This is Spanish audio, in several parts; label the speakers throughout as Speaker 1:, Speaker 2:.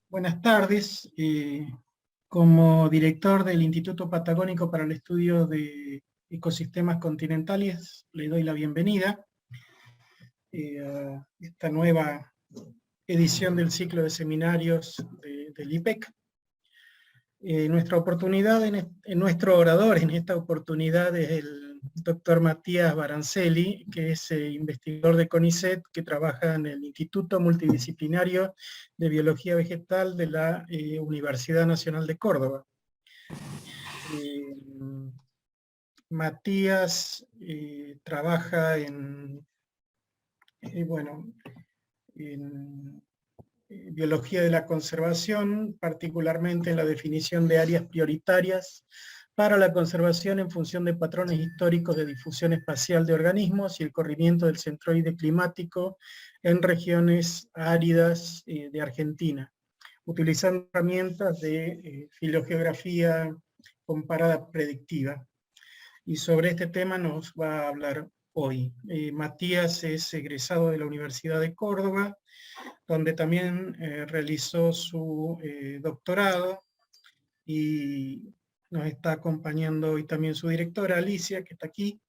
Speaker 1: Buenas tardes. Como director del Instituto Patagónico para el Estudio de Ecosistemas Continentales, le doy la bienvenida a esta nueva edición del ciclo de seminarios del IPEC. Nuestro orador en esta oportunidad es el doctor Matías Barancelli, que es investigador de CONICET, que trabaja en el Instituto Multidisciplinario de Biología Vegetal de la Universidad Nacional de Córdoba. Matías trabaja en biología de la conservación, particularmente en la definición de áreas prioritarias para la conservación en función de patrones históricos de difusión espacial de organismos y el corrimiento del centroide climático en regiones áridas de Argentina, utilizando herramientas de filogeografía comparada predictiva. Y sobre este tema nos va a hablar hoy. Matías es egresado de la Universidad de Córdoba, donde también realizó su doctorado, y nos está acompañando hoy también su directora, Alicia, que está aquí.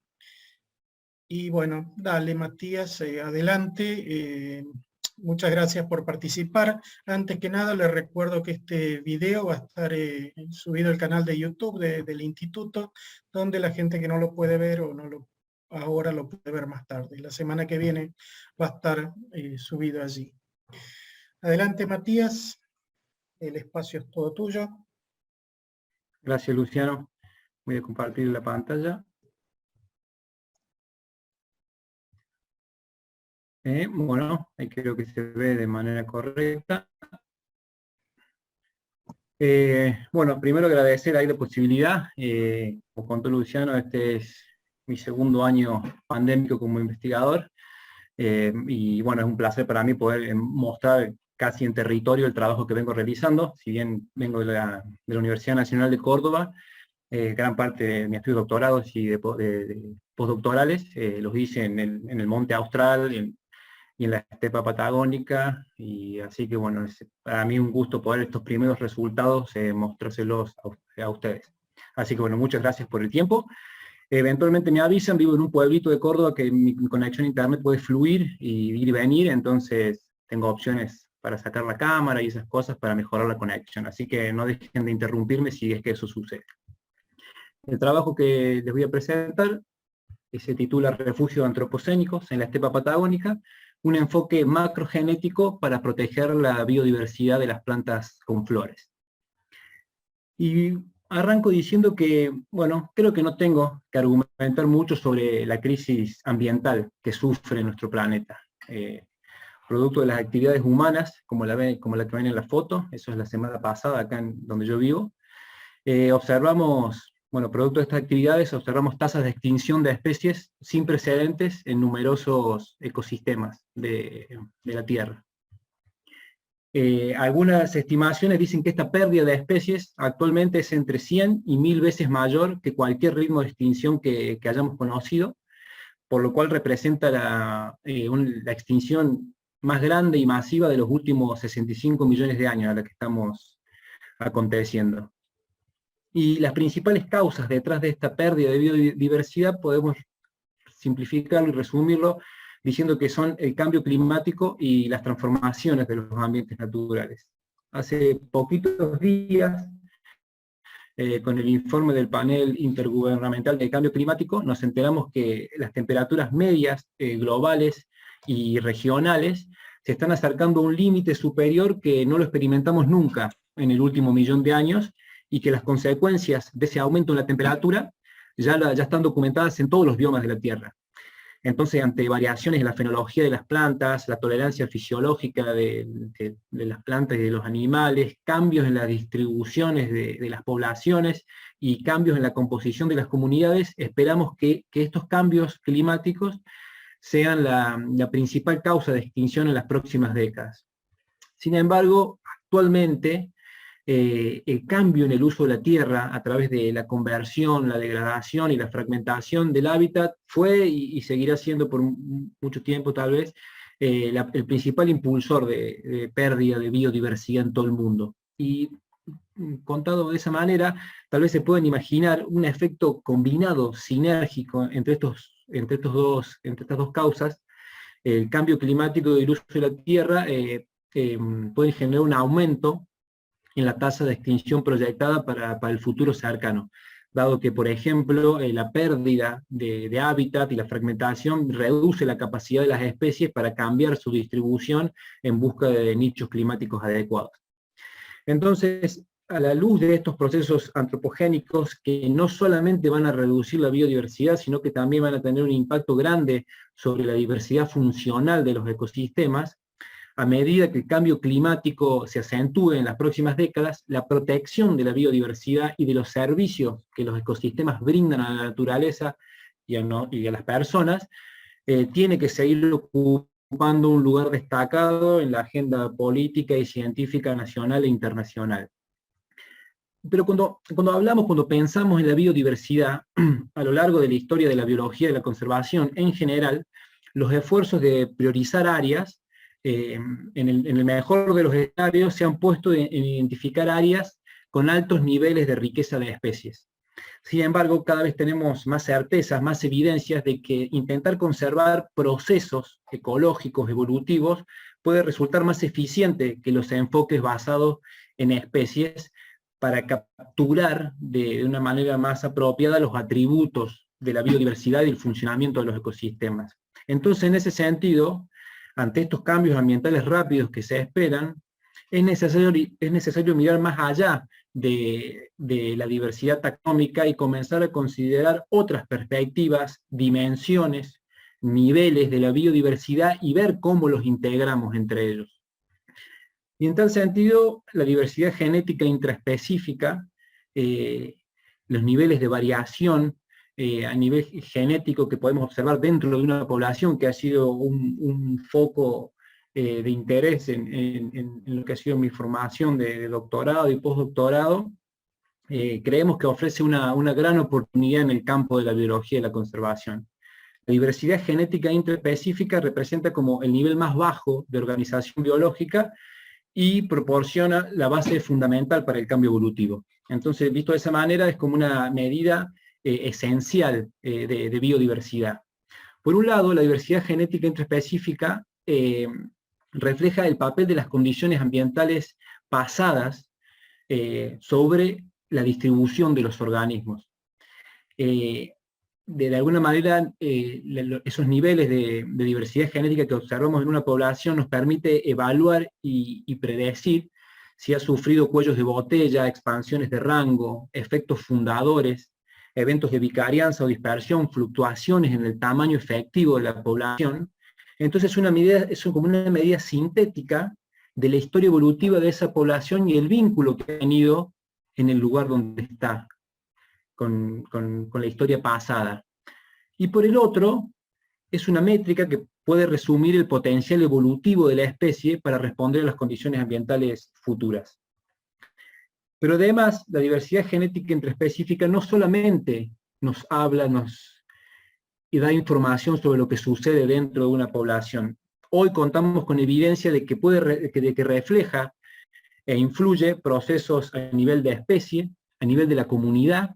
Speaker 1: Y bueno, dale Matías, adelante. Muchas gracias por participar. Antes que nada les recuerdo que este video va a estar subido al canal de YouTube del Instituto, donde la gente que no lo puede ver o ahora lo puede ver más tarde. La semana que viene va a estar subido allí. Adelante Matías, el espacio es todo tuyo.
Speaker 2: Gracias Luciano, voy a compartir la pantalla. Bueno, ahí creo que se ve de manera correcta. Bueno, primero agradecer ahí la posibilidad, como contó Luciano, este es mi segundo año pandémico como investigador, y bueno, es un placer para mí poder mostrar casi en territorio el trabajo que vengo realizando. Si bien vengo de la Universidad Nacional de Córdoba, gran parte de mis estudios doctorados y de postdoctorales los hice en el Monte Austral y en la estepa patagónica, y así que bueno, es para mí un gusto poder estos primeros resultados mostrárselos a ustedes. Así que bueno, muchas gracias por el tiempo. Eventualmente me avisan, vivo en un pueblito de Córdoba que mi conexión a internet puede fluir y ir y venir, entonces tengo opciones para sacar la cámara y esas cosas para mejorar la conexión, así que no dejen de interrumpirme si es que eso sucede. El trabajo que les voy a presentar se titula Refugios antropocénicos en la estepa patagónica, un enfoque macrogenético para proteger la biodiversidad de las plantas con flores. Y arranco diciendo que, bueno, creo que no tengo que argumentar mucho sobre la crisis ambiental que sufre nuestro planeta. Producto de las actividades humanas, como la que ven en la foto, eso es la semana pasada acá en donde yo vivo, observamos, bueno, producto de estas actividades, observamos tasas de extinción de especies sin precedentes en numerosos ecosistemas de la Tierra. Algunas estimaciones dicen que esta pérdida de especies actualmente es entre 100 y 1000 veces mayor que cualquier ritmo de extinción que hayamos conocido, por lo cual representa la extinción más grande y masiva de los últimos 65 millones de años a la que estamos aconteciendo. Y las principales causas detrás de esta pérdida de biodiversidad podemos simplificarlo y resumirlo diciendo que son el cambio climático y las transformaciones de los ambientes naturales. Hace poquitos días, con el informe del panel intergubernamental del cambio climático, nos enteramos que las temperaturas medias globales y regionales se están acercando a un límite superior que no lo experimentamos nunca en el último millón de años, y que las consecuencias de ese aumento en la temperatura ya están documentadas en todos los biomas de la Tierra. Entonces, ante variaciones en la fenología de las plantas, la tolerancia fisiológica de las plantas y de los animales, cambios en las distribuciones de las poblaciones y cambios en la composición de las comunidades, esperamos que estos cambios climáticos sean la principal causa de extinción en las próximas décadas. Sin embargo, actualmente, el cambio en el uso de la tierra a través de la conversión, la degradación y la fragmentación del hábitat fue y seguirá siendo por mucho tiempo tal vez el principal impulsor de pérdida de biodiversidad en todo el mundo. Y contado de esa manera, tal vez se pueden imaginar un efecto combinado, sinérgico, entre estas dos causas. El cambio climático y el uso de la tierra pueden generar un aumento en la tasa de extinción proyectada para el futuro cercano, dado que, por ejemplo, la pérdida de hábitat y la fragmentación reduce la capacidad de las especies para cambiar su distribución en busca de nichos climáticos adecuados. Entonces, a la luz de estos procesos antropogénicos que no solamente van a reducir la biodiversidad, sino que también van a tener un impacto grande sobre la diversidad funcional de los ecosistemas, a medida que el cambio climático se acentúe en las próximas décadas, la protección de la biodiversidad y de los servicios que los ecosistemas brindan a la naturaleza y a las personas, tiene que seguir ocupando un lugar destacado en la agenda política y científica nacional e internacional. Pero cuando pensamos en la biodiversidad, a lo largo de la historia de la biología y de la conservación en general, los esfuerzos de priorizar áreas, en el mejor de los escenarios, se han puesto en identificar áreas con altos niveles de riqueza de especies. Sin embargo, cada vez tenemos más certezas, más evidencias de que intentar conservar procesos ecológicos, evolutivos, puede resultar más eficiente que los enfoques basados en especies para capturar de una manera más apropiada los atributos de la biodiversidad y el funcionamiento de los ecosistemas. Entonces, en ese sentido, ante estos cambios ambientales rápidos que se esperan, es necesario mirar más allá de la diversidad taxonómica y comenzar a considerar otras perspectivas, dimensiones, niveles de la biodiversidad y ver cómo los integramos entre ellos. Y en tal sentido, la diversidad genética intraespecífica, los niveles de variación a nivel genético que podemos observar dentro de una población, que ha sido un foco de interés en lo que ha sido mi formación de doctorado y postdoctorado, creemos que ofrece una gran oportunidad en el campo de la biología y la conservación. La diversidad genética intraespecífica representa como el nivel más bajo de organización biológica y proporciona la base fundamental para el cambio evolutivo. Entonces, visto de esa manera, es como una medida esencial de biodiversidad. Por un lado, la diversidad genética intraespecífica refleja el papel de las condiciones ambientales pasadas sobre la distribución de los organismos. De alguna manera, esos niveles de diversidad genética que observamos en una población nos permite evaluar y predecir si ha sufrido cuellos de botella, expansiones de rango, efectos fundadores, eventos de vicarianza o dispersión, fluctuaciones en el tamaño efectivo de la población. Entonces es como una medida sintética de la historia evolutiva de esa población y el vínculo que ha tenido en el lugar donde está con la historia pasada. Y por el otro, es una métrica que puede resumir el potencial evolutivo de la especie para responder a las condiciones ambientales futuras. Pero además, la diversidad genética intraespecífica no solamente nos habla y da información sobre lo que sucede dentro de una población. Hoy contamos con evidencia de que refleja e influye procesos a nivel de especie, a nivel de la comunidad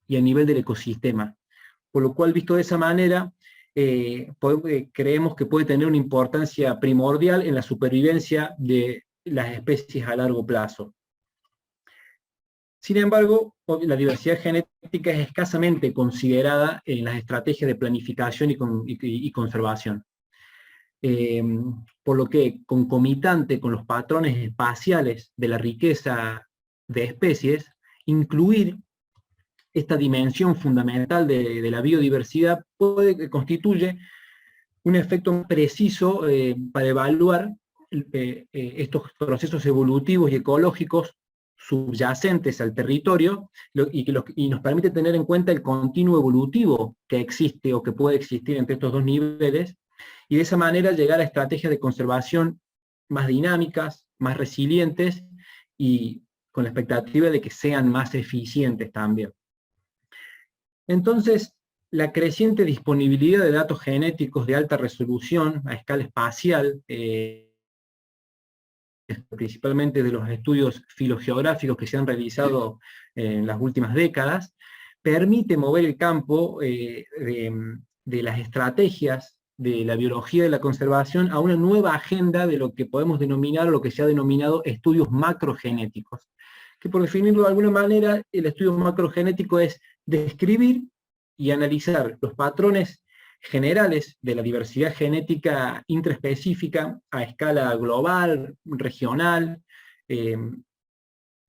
Speaker 2: y a nivel del ecosistema. Por lo cual, visto de esa manera, creemos que puede tener una importancia primordial en la supervivencia de las especies a largo plazo. Sin embargo, la diversidad genética es escasamente considerada en las estrategias de planificación y conservación. Por lo que, concomitante con los patrones espaciales de la riqueza de especies, incluir esta dimensión fundamental de la biodiversidad constituye un efecto preciso para evaluar estos procesos evolutivos y ecológicos subyacentes al territorio y nos permite tener en cuenta el continuo evolutivo que existe o que puede existir entre estos dos niveles, y de esa manera llegar a estrategias de conservación más dinámicas, más resilientes y con la expectativa de que sean más eficientes también. Entonces, la creciente disponibilidad de datos genéticos de alta resolución a escala espacial, principalmente de los estudios filogeográficos que se han realizado en las últimas décadas, permite mover el campo de las estrategias de la biología de la conservación a una nueva agenda de lo que podemos denominar, o lo que se ha denominado estudios macrogenéticos, que por definirlo de alguna manera, el estudio macrogenético es describir y analizar los patrones generales de la diversidad genética intraespecífica a escala global, regional,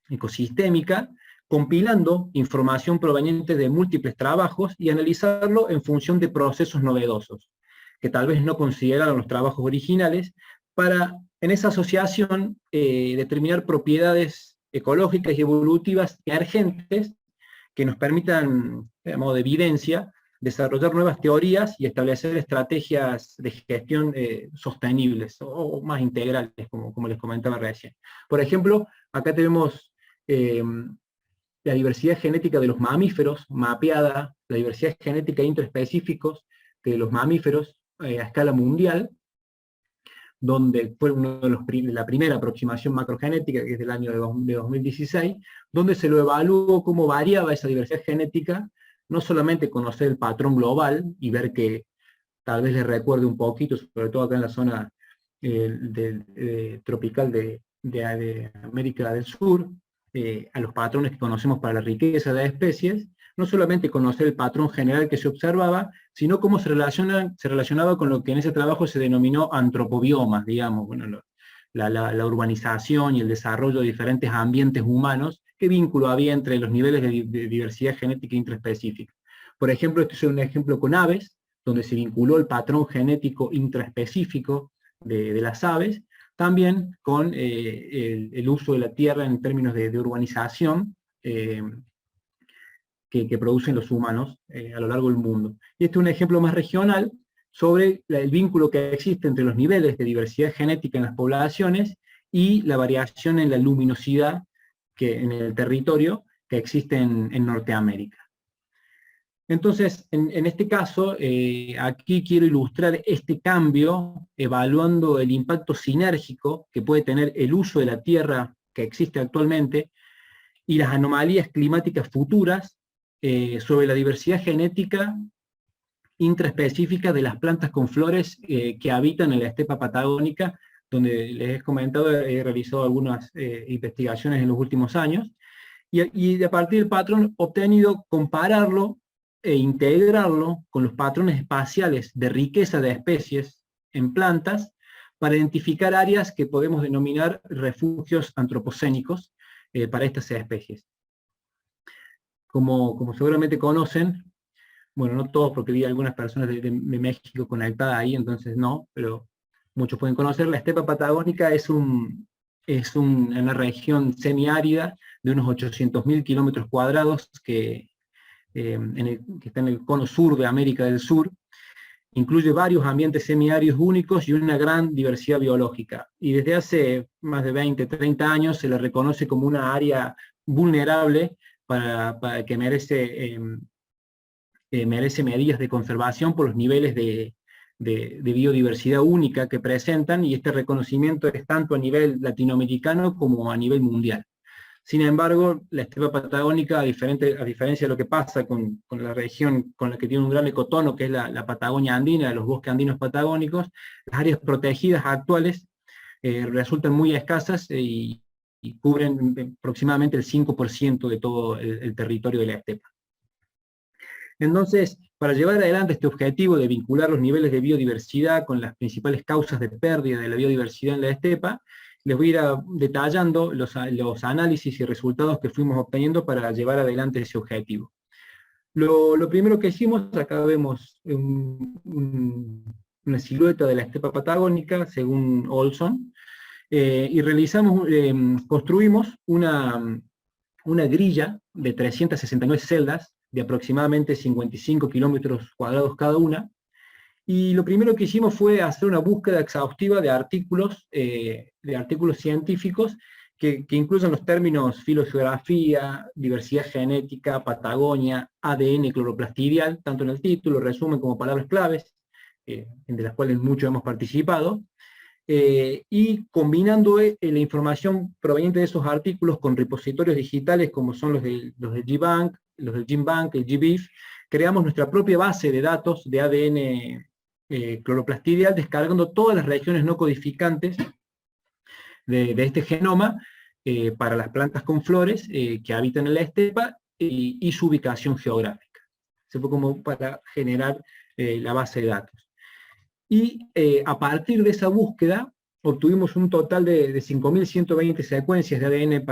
Speaker 2: ecosistémica, compilando información proveniente de múltiples trabajos y analizarlo en función de procesos novedosos, que tal vez no consideraron los trabajos originales, para en esa asociación determinar propiedades ecológicas y evolutivas emergentes que nos permitan, a modo de evidencia, desarrollar nuevas teorías y establecer estrategias de gestión sostenibles o más integrales, como les comentaba recién. Por ejemplo, acá tenemos la diversidad genética de los mamíferos mapeada, la diversidad genética intraespecíficos de los mamíferos a escala mundial, donde fue la primera aproximación macrogenética, que es del año de 2016, donde se lo evaluó cómo variaba esa diversidad genética, no solamente conocer el patrón global y ver que tal vez les recuerde un poquito, sobre todo acá en la zona tropical de América del Sur, a los patrones que conocemos para la riqueza de especies, no solamente conocer el patrón general que se observaba, sino cómo se relacionaba con lo que en ese trabajo se denominó antropobiomas, digamos, bueno, la urbanización y el desarrollo de diferentes ambientes humanos, qué vínculo había entre los niveles de diversidad genética intraespecífica. Por ejemplo, este es un ejemplo con aves, donde se vinculó el patrón genético intraespecífico de las aves, también con el uso de la tierra en términos de urbanización, que producen los humanos a lo largo del mundo. Y este es un ejemplo más regional sobre el vínculo que existe entre los niveles de diversidad genética en las poblaciones y la variación en la luminosidad en el territorio que existe en Norteamérica. Entonces, en este caso, aquí quiero ilustrar este cambio evaluando el impacto sinérgico que puede tener el uso de la tierra que existe actualmente y las anomalías climáticas futuras sobre la diversidad genética intraespecífica de las plantas con flores que habitan en la estepa patagónica, donde les he comentado, he realizado algunas investigaciones en los últimos años, y a partir del patrón obtenido, compararlo e integrarlo con los patrones espaciales de riqueza de especies en plantas, para identificar áreas que podemos denominar refugios antropocénicos para estas especies. Como seguramente conocen, bueno, no todos, porque vi algunas personas de México conectadas ahí, entonces no, pero muchos pueden conocer, la estepa patagónica es una región semiárida de unos 800.000 kilómetros cuadrados que está en el cono sur de América del Sur. Incluye varios ambientes semiáridos únicos y una gran diversidad biológica. Y desde hace más de 20, 30 años se le reconoce como una área vulnerable para que merece medidas de conservación por los niveles de biodiversidad única que presentan, y este reconocimiento es tanto a nivel latinoamericano como a nivel mundial. Sin embargo, la estepa patagónica, a diferencia de lo que pasa con la región con la que tiene un gran ecotono, que es la Patagonia andina, los bosques andinos patagónicos, las áreas protegidas actuales resultan muy escasas y cubren aproximadamente el 5% de todo el territorio de la estepa. Entonces, para llevar adelante este objetivo de vincular los niveles de biodiversidad con las principales causas de pérdida de la biodiversidad en la estepa, les voy a ir detallando los análisis y resultados que fuimos obteniendo para llevar adelante ese objetivo. Lo primero que hicimos, acá vemos una silueta de la estepa patagónica, según Olson, y construimos una grilla de 369 celdas, de aproximadamente 55 kilómetros cuadrados cada una, y lo primero que hicimos fue hacer una búsqueda exhaustiva de artículos científicos que incluyen los términos filogeografía, diversidad genética, Patagonia, ADN cloroplastidial, tanto en el título, resumen como palabras claves, de las cuales muchos hemos participado, y combinando la información proveniente de esos artículos con repositorios digitales como son los de GBank, los del GenBank, el GBIF, creamos nuestra propia base de datos de ADN cloroplastidial, descargando todas las regiones no codificantes de este genoma para las plantas con flores que habitan en la estepa y su ubicación geográfica. Se fue como para generar la base de datos. Y a partir de esa búsqueda obtuvimos un total de 5.120 secuencias de ADN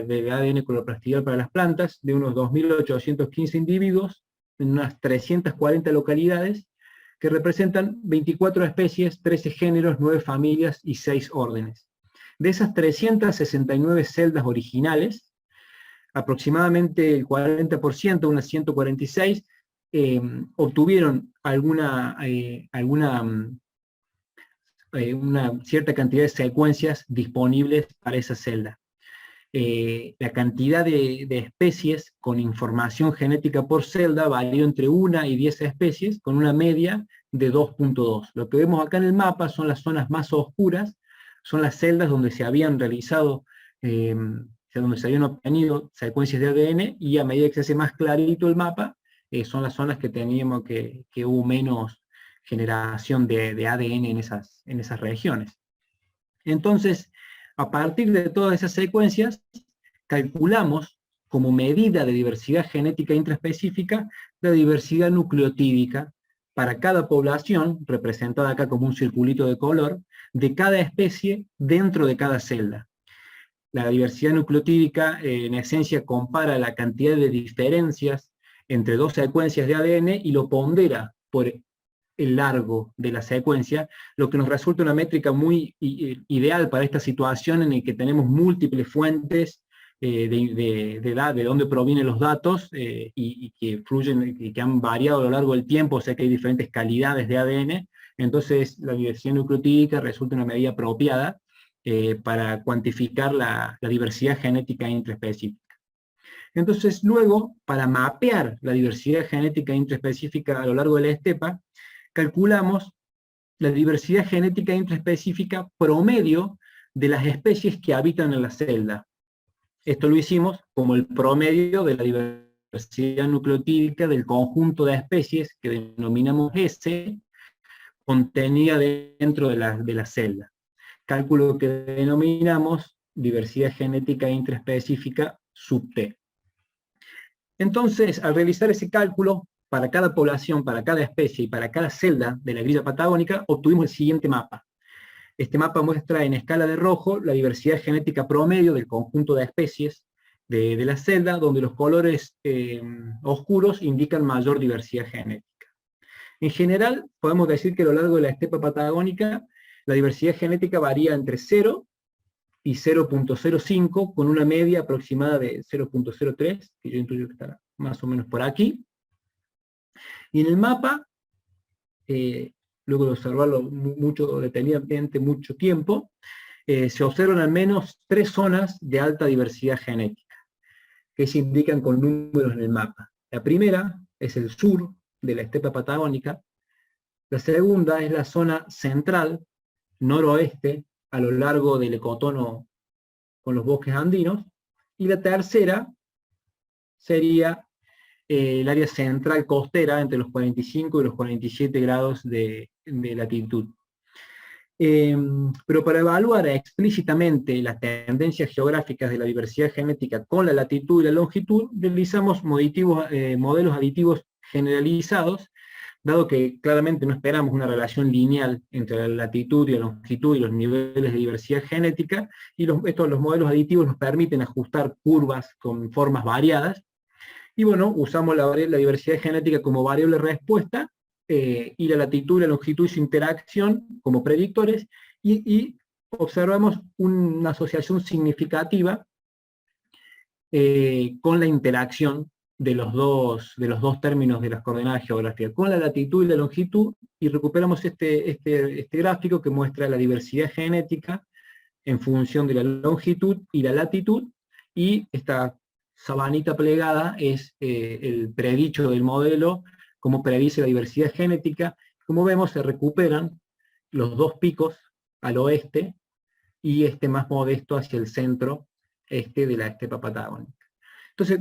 Speaker 2: de ADN cloroplastidial para las plantas, de unos 2.815 individuos, en unas 340 localidades, que representan 24 especies, 13 géneros, 9 familias y 6 órdenes. De esas 369 celdas originales, aproximadamente el 40%, unas 146, obtuvieron una cierta cantidad de secuencias disponibles para esa celda. La cantidad de especies con información genética por celda varió entre 1 y 10 especies, con una media de 2.2. Lo que vemos acá en el mapa son las zonas más oscuras, son las celdas donde se habían realizado, donde se habían obtenido secuencias de ADN, y a medida que se hace más clarito el mapa, son las zonas que teníamos que hubo menos generación de ADN en esas regiones. Entonces, a partir de todas esas secuencias, calculamos como medida de diversidad genética intraespecífica la diversidad nucleotídica para cada población, representada acá como un circulito de color, de cada especie dentro de cada celda. La diversidad nucleotídica, en esencia, compara la cantidad de diferencias entre dos secuencias de ADN y lo pondera por el largo de la secuencia, lo que nos resulta una métrica muy ideal para esta situación en la que tenemos múltiples fuentes de dónde provienen los datos y que fluyen y que han variado a lo largo del tiempo, o sea que hay diferentes calidades de ADN. Entonces la diversidad nucleotídica resulta una medida apropiada para cuantificar la diversidad genética intraespecífica. Entonces luego, para mapear la diversidad genética intraespecífica a lo largo de la estepa, calculamos la diversidad genética intraespecífica promedio de las especies que habitan en la celda. Esto lo hicimos como el promedio de la diversidad nucleotídica del conjunto de especies que denominamos S, contenida dentro de la celda. Cálculo que denominamos diversidad genética intraespecífica sub T. Entonces, al realizar ese cálculo, para cada población, para cada especie y para cada celda de la grilla patagónica, obtuvimos el siguiente mapa. Este mapa muestra en escala de rojo la diversidad genética promedio del conjunto de especies de la celda, donde los colores oscuros indican mayor diversidad genética. En general, podemos decir que a lo largo de la estepa patagónica, la diversidad genética varía entre 0 y 0.05, con una media aproximada de 0.03, que yo intuyo que estará más o menos por aquí. Y en el mapa, luego de observarlo detenidamente mucho tiempo, se observan al menos 3 zonas de alta diversidad genética, que se indican con números en el mapa. La primera es el sur de la estepa patagónica, la segunda es la zona central, noroeste, a lo largo del ecotono con los bosques andinos, y la tercera sería el área central costera entre los 45 y los 47 grados de latitud. Pero para evaluar explícitamente las tendencias geográficas de la diversidad genética con la latitud y la longitud, realizamos modelos aditivos generalizados, dado que claramente no esperamos una relación lineal entre la latitud y la longitud y los niveles de diversidad genética, y los modelos aditivos nos permiten ajustar curvas con formas variadas, y bueno, usamos la diversidad genética como variable respuesta, y la latitud y la longitud y su interacción como predictores, y observamos una asociación significativa con la interacción de los dos términos de las coordenadas geográficas, con la latitud y la longitud, y recuperamos este gráfico que muestra la diversidad genética en función de la longitud y la latitud, y esta sabanita plegada es el predicho del modelo, como predice la diversidad genética. Como vemos, se recuperan los dos picos al oeste, y este más modesto hacia el centro este de la estepa patagónica. Entonces,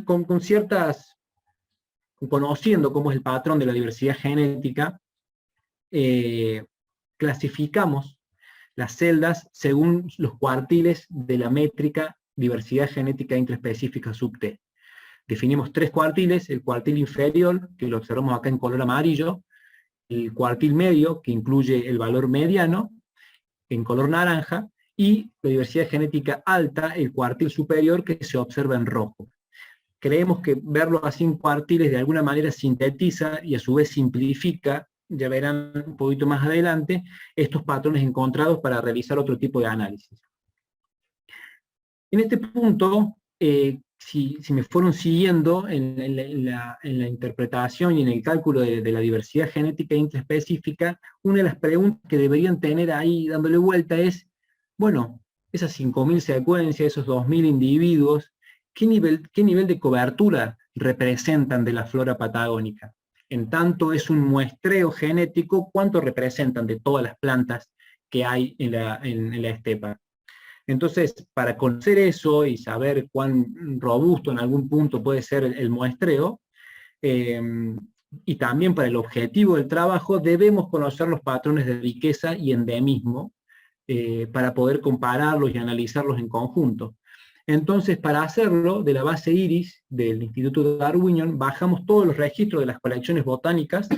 Speaker 2: conociendo cómo es el patrón de la diversidad genética, clasificamos las celdas según los cuartiles de la métrica diversidad genética intraespecífica sub-T. Definimos 3 cuartiles: el cuartil inferior, que lo observamos acá en color amarillo, el cuartil medio, que incluye el valor mediano, en color naranja, y la diversidad genética alta, el cuartil superior, que se observa en rojo. Creemos que verlo así en cuartiles de alguna manera sintetiza y a su vez simplifica, ya verán un poquito más adelante, estos patrones encontrados para realizar otro tipo de análisis. En este punto, si me fueron siguiendo en la interpretación y en el cálculo de la diversidad genética intraespecífica, una de las preguntas que deberían tener ahí dándole vuelta es, bueno, esas 5.000 secuencias, esos 2.000 individuos, ¿qué nivel de cobertura representan de la flora patagónica? En tanto es un muestreo genético, ¿cuánto representan de todas las plantas que hay en la estepa? Entonces, para conocer eso y saber cuán robusto en algún punto puede ser el muestreo, y también para el objetivo del trabajo, debemos conocer los patrones de riqueza y endemismo para poder compararlos y analizarlos en conjunto. Entonces, para hacerlo, de la base IRIS del Instituto Darwinian, bajamos todos los registros de las colecciones botánicas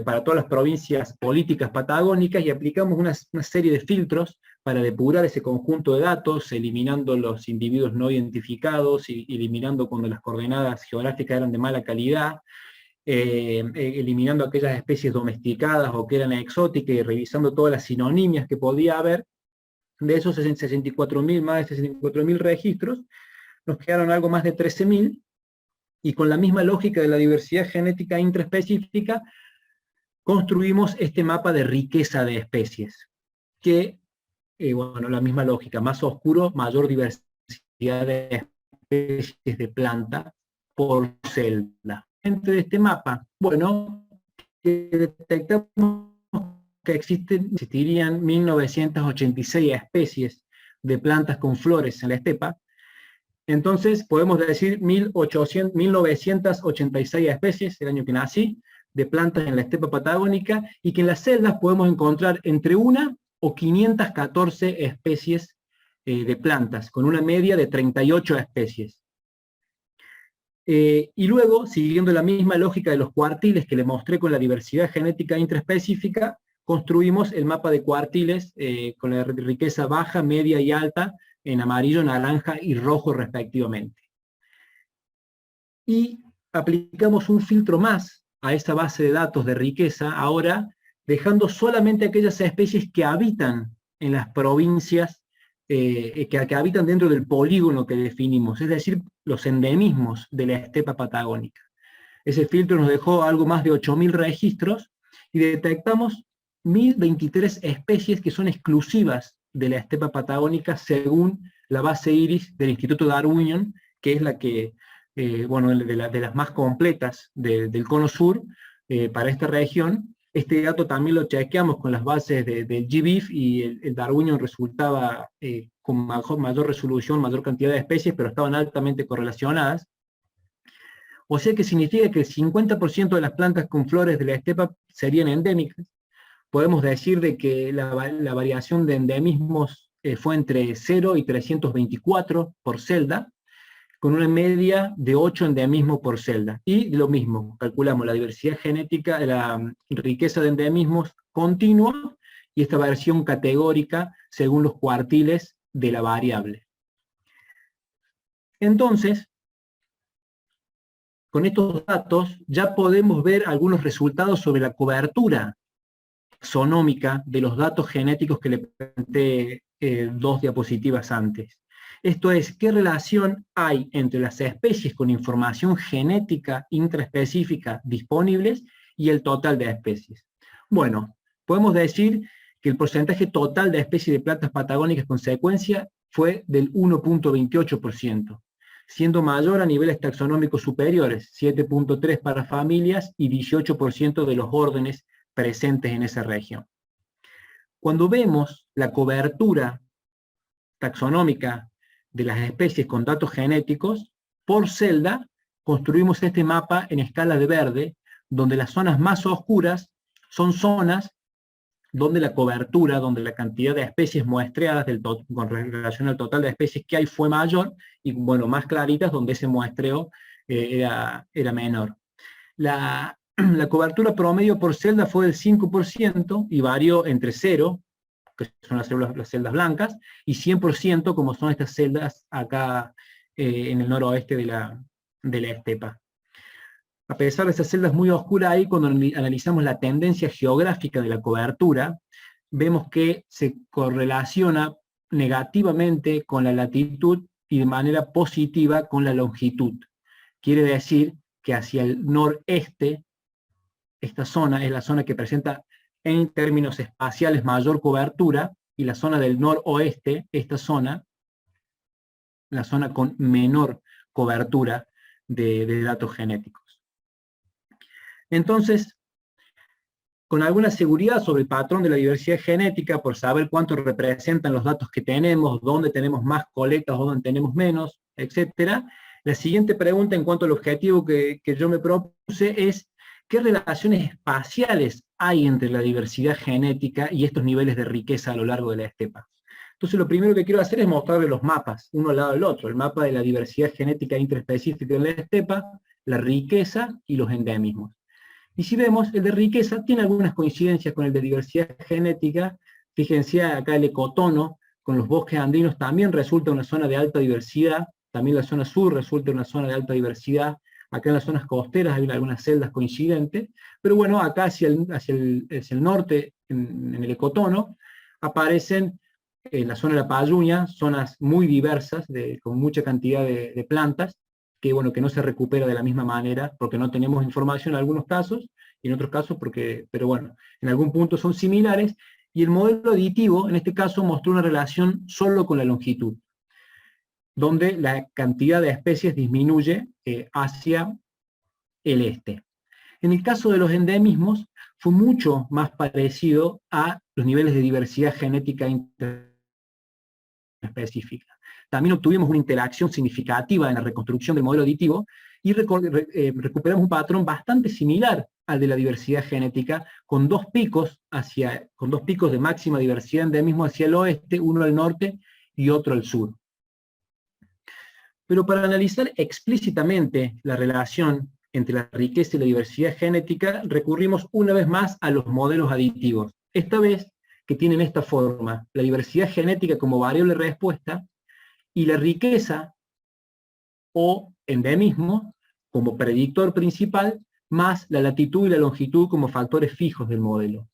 Speaker 2: para todas las provincias políticas patagónicas y aplicamos una serie de filtros para depurar ese conjunto de datos, eliminando los individuos no identificados, y eliminando cuando las coordenadas geográficas eran de mala calidad, eliminando aquellas especies domesticadas o que eran exóticas, y revisando todas las sinonimias que podía haber. De esos 64.000, más de 64.000 registros, nos quedaron algo más de 13.000, y con la misma lógica de la diversidad genética intraespecífica, construimos este mapa de riqueza de especies, que, bueno, la misma lógica: más oscuro, mayor diversidad de especies de planta por celda. Dentro de este mapa, bueno, detectamos que existirían 1.986 especies de plantas con flores en la estepa. Entonces podemos decir 1.986 especies, el año que nací, de plantas en la estepa patagónica, y que en las celdas podemos encontrar entre 1 o 514 especies de plantas, con una media de 38 especies. Y luego, siguiendo la misma lógica de los cuartiles que le mostré con la diversidad genética intraespecífica, construimos el mapa de cuartiles con la riqueza baja, media y alta en amarillo, naranja y rojo respectivamente. Y aplicamos un filtro más a esa base de datos de riqueza, ahora dejando solamente aquellas especies que habitan en las provincias, que habitan dentro del polígono que definimos, es decir, los endemismos de la estepa patagónica. Ese filtro nos dejó algo más de 8.000 registros, y detectamos 1.023 especies que son exclusivas de la estepa patagónica según la base IRIS del Instituto Darwinian, que es la que, bueno, de las más completas del cono sur para esta región. Este dato también lo chequeamos con las bases del GBIF, y el Darwinian resultaba con mayor resolución, mayor cantidad de especies, pero estaban altamente correlacionadas. O sea que significa que el 50% de las plantas con flores de la estepa serían endémicas. Podemos decir de que la variación de endemismos fue entre 0 y 324 por celda, con una media de 8 endemismos por celda. Y lo mismo, calculamos la diversidad genética, la riqueza de endemismos continua, y esta variación categórica según los cuartiles de la variable. Entonces, con estos datos ya podemos ver algunos resultados sobre la cobertura taxonómica de los datos genéticos que le presenté 2 diapositivas antes. Esto es, ¿qué relación hay entre las especies con información genética intraespecífica disponibles y el total de especies? Bueno, podemos decir que el porcentaje total de especies de plantas patagónicas con secuencia fue del 1,28%, siendo mayor a niveles taxonómicos superiores, 7,3% para familias y 18% de los órdenes presentes en esa región. Cuando vemos la cobertura taxonómica de las especies con datos genéticos, por celda construimos este mapa en escala de verde, donde las zonas más oscuras son zonas donde la cobertura, donde la cantidad de especies muestreadas con relación al total de especies que hay fue mayor, y bueno, más claritas donde ese muestreo era menor. La cobertura promedio por celda fue del 5% y varió entre 0, que son las celdas blancas, y 100%, como son estas celdas acá en el noroeste de la estepa. A pesar de esas celdas muy oscuras ahí, cuando analizamos la tendencia geográfica de la cobertura, vemos que se correlaciona negativamente con la latitud y de manera positiva con la longitud. Quiere decir que hacia el noreste, esta zona es la zona que presenta en términos espaciales mayor cobertura, y la zona del noroeste, esta zona, la zona con menor cobertura de datos genéticos. Entonces, con alguna seguridad sobre el patrón de la diversidad genética, por saber cuánto representan los datos que tenemos, dónde tenemos más colectas o dónde tenemos menos, etc., la siguiente pregunta en cuanto al objetivo que yo me propuse es: ¿qué relaciones espaciales hay entre la diversidad genética y estos niveles de riqueza a lo largo de la estepa? Entonces lo primero que quiero hacer es mostrarles los mapas, uno al lado del otro, el mapa de la diversidad genética intraespecífica en la estepa, la riqueza y los endemismos. Y si vemos, el de riqueza tiene algunas coincidencias con el de diversidad genética. Fíjense acá el ecotono, con los bosques andinos también resulta una zona de alta diversidad, también la zona sur resulta una zona de alta diversidad, acá en las zonas costeras hay algunas celdas coincidentes, pero bueno, acá hacia el norte, en el ecotono, aparecen en la zona de la Payuña, zonas muy diversas, con mucha cantidad de plantas, que bueno, que no se recupera de la misma manera, porque no tenemos información en algunos casos, y en otros casos pero bueno, en algún punto son similares, y el modelo aditivo, en este caso, mostró una relación solo con la longitud, donde la cantidad de especies disminuye hacia el este. En el caso de los endemismos, fue mucho más parecido a los niveles de diversidad genética específica. También obtuvimos una interacción significativa en la reconstrucción del modelo aditivo y recuperamos un patrón bastante similar al de la diversidad genética, con dos picos de máxima diversidad endemismo hacia el oeste, uno al norte y otro al sur. Pero para analizar explícitamente la relación entre la riqueza y la diversidad genética, recurrimos una vez más a los modelos aditivos. Esta vez que tienen esta forma: la diversidad genética como variable de respuesta, y la riqueza o endemismo como predictor principal, más la latitud y la longitud como factores fijos del modelo.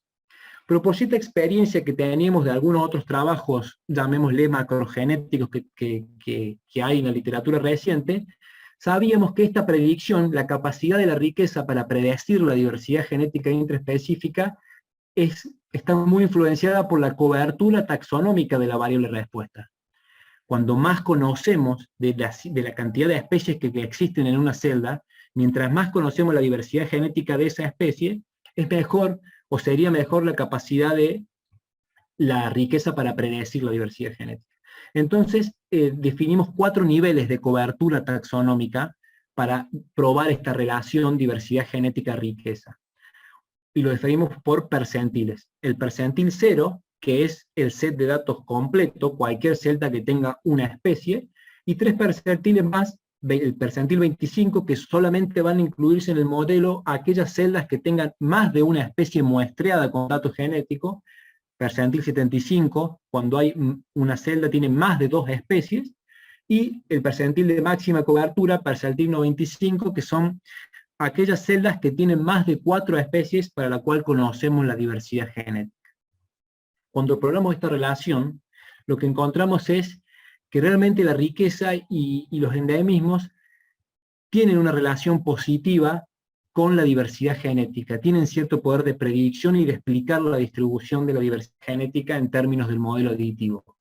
Speaker 2: Pero por cierta experiencia que teníamos de algunos otros trabajos, llamémosle macrogenéticos, que hay en la literatura reciente, sabíamos que esta predicción, la capacidad de la riqueza para predecir la diversidad genética intraespecífica, está muy influenciada por la cobertura taxonómica de la variable respuesta. Cuando más conocemos de la cantidad de especies que existen en una celda, mientras más conocemos la diversidad genética de esa especie, es mejor, o sería mejor, la capacidad de la riqueza para predecir la diversidad genética. Entonces, definimos 4 niveles de cobertura taxonómica para probar esta relación diversidad genética-riqueza. Y lo definimos por percentiles. El percentil 0, que es el set de datos completo, cualquier celda que tenga una especie, y 3 percentiles más, el percentil 25, que solamente van a incluirse en el modelo aquellas celdas que tengan más de una especie muestreada con datos genéticos, percentil 75, cuando hay una celda tiene más de 2 especies, y el percentil de máxima cobertura, percentil 95, que son aquellas celdas que tienen más de 4 especies para la cual conocemos la diversidad genética. Cuando probamos esta relación, lo que encontramos es que realmente la riqueza y los endemismos tienen una relación positiva con la diversidad genética. Tienen cierto poder de predicción y de explicar la distribución de la diversidad genética en términos del modelo aditivo.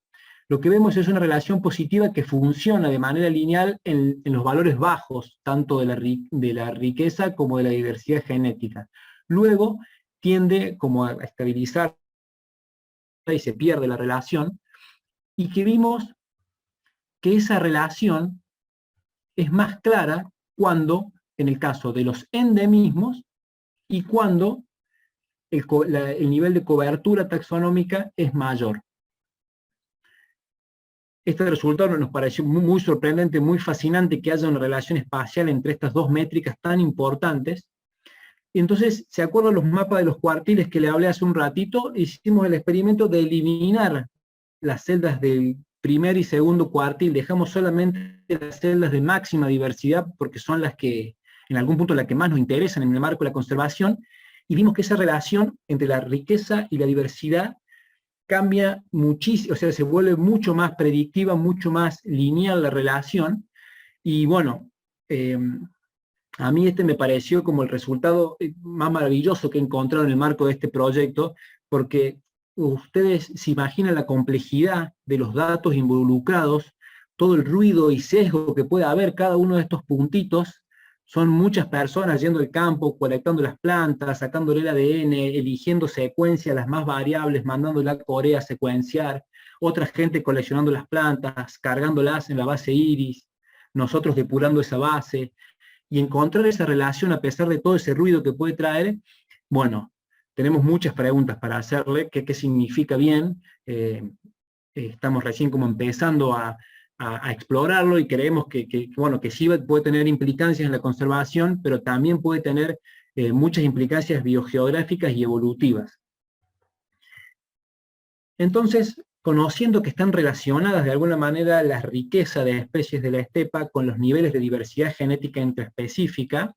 Speaker 2: Lo que vemos es una relación positiva que funciona de manera lineal en los valores bajos, tanto de la riqueza como de la diversidad genética. Luego tiende como a estabilizar y se pierde la relación, y que vimos que esa relación es más clara cuando, en el caso de los endemismos, y cuando el nivel de cobertura taxonómica es mayor. Este resultado nos pareció muy sorprendente, muy fascinante que haya una relación espacial entre estas dos métricas tan importantes. Y entonces, ¿se acuerdan los mapas de los cuartiles que le hablé hace un ratito? Hicimos el experimento de eliminar las celdas del primer y segundo cuartil, dejamos solamente las celdas de máxima diversidad, porque son las que, en algún punto, las que más nos interesan en el marco de la conservación, y vimos que esa relación entre la riqueza y la diversidad cambia muchísimo, o sea, se vuelve mucho más predictiva, mucho más lineal la relación, y bueno, a mí este me pareció como el resultado más maravilloso que he encontrado en el marco de este proyecto, porque ustedes se imaginan la complejidad de los datos involucrados, todo el ruido y sesgo que puede haber cada uno de estos puntitos. Son muchas personas yendo al campo, colectando las plantas, sacándole el ADN, eligiendo secuencias las más variables, mandándola a Corea a secuenciar, otra gente coleccionando las plantas, cargándolas en la base iris, nosotros depurando esa base, y encontrar esa relación a pesar de todo ese ruido que puede traer. Bueno, tenemos muchas preguntas para hacerle, qué significa bien, estamos recién como empezando a explorarlo, y creemos bueno, que sí puede tener implicancias en la conservación, pero también puede tener muchas implicancias biogeográficas y evolutivas. Entonces, conociendo que están relacionadas de alguna manera la riqueza de especies de la estepa con los niveles de diversidad genética intraespecífica,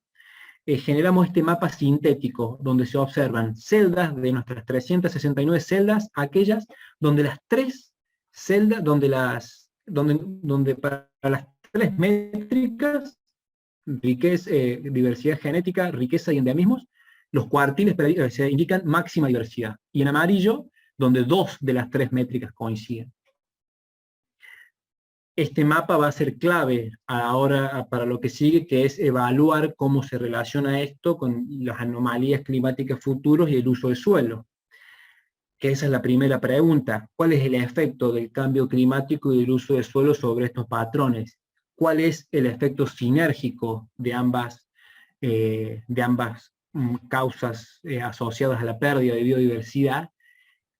Speaker 2: generamos este mapa sintético, donde se observan celdas de nuestras 369 celdas, aquellas donde las tres celdas, donde para las tres métricas, riqueza, diversidad genética, riqueza y endemismos, los cuartiles se indican máxima diversidad, y en amarillo, donde dos de las tres métricas coinciden. Este mapa va a ser clave ahora para lo que sigue, que es evaluar cómo se relaciona esto con las anomalías climáticas futuras y el uso del suelo. Que esa es la primera pregunta. ¿Cuál es el efecto del cambio climático y del uso del suelo sobre estos patrones? ¿Cuál es el efecto sinérgico de ambas causas asociadas a la pérdida de biodiversidad?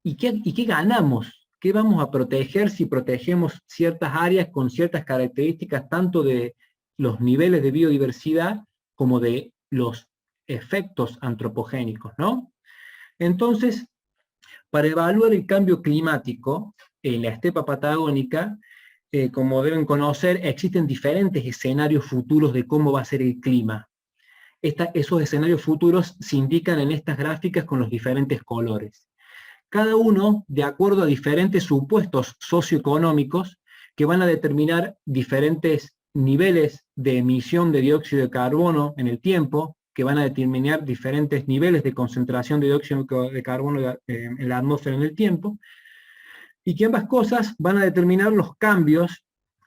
Speaker 2: ¿Y qué ganamos? ¿Qué vamos a proteger si protegemos ciertas áreas con ciertas características, tanto de los niveles de biodiversidad como de los efectos antropogénicos, ¿no? Entonces, para evaluar el cambio climático en la estepa patagónica, como deben conocer, existen diferentes escenarios futuros de cómo va a ser el clima. Esos escenarios futuros se indican en estas gráficas con los diferentes colores. Cada uno de acuerdo a diferentes supuestos socioeconómicos que van a determinar diferentes niveles de emisión de dióxido de carbono en el tiempo, que van a determinar diferentes niveles de concentración de dióxido de carbono en la atmósfera en el tiempo, y que ambas cosas van a determinar los cambios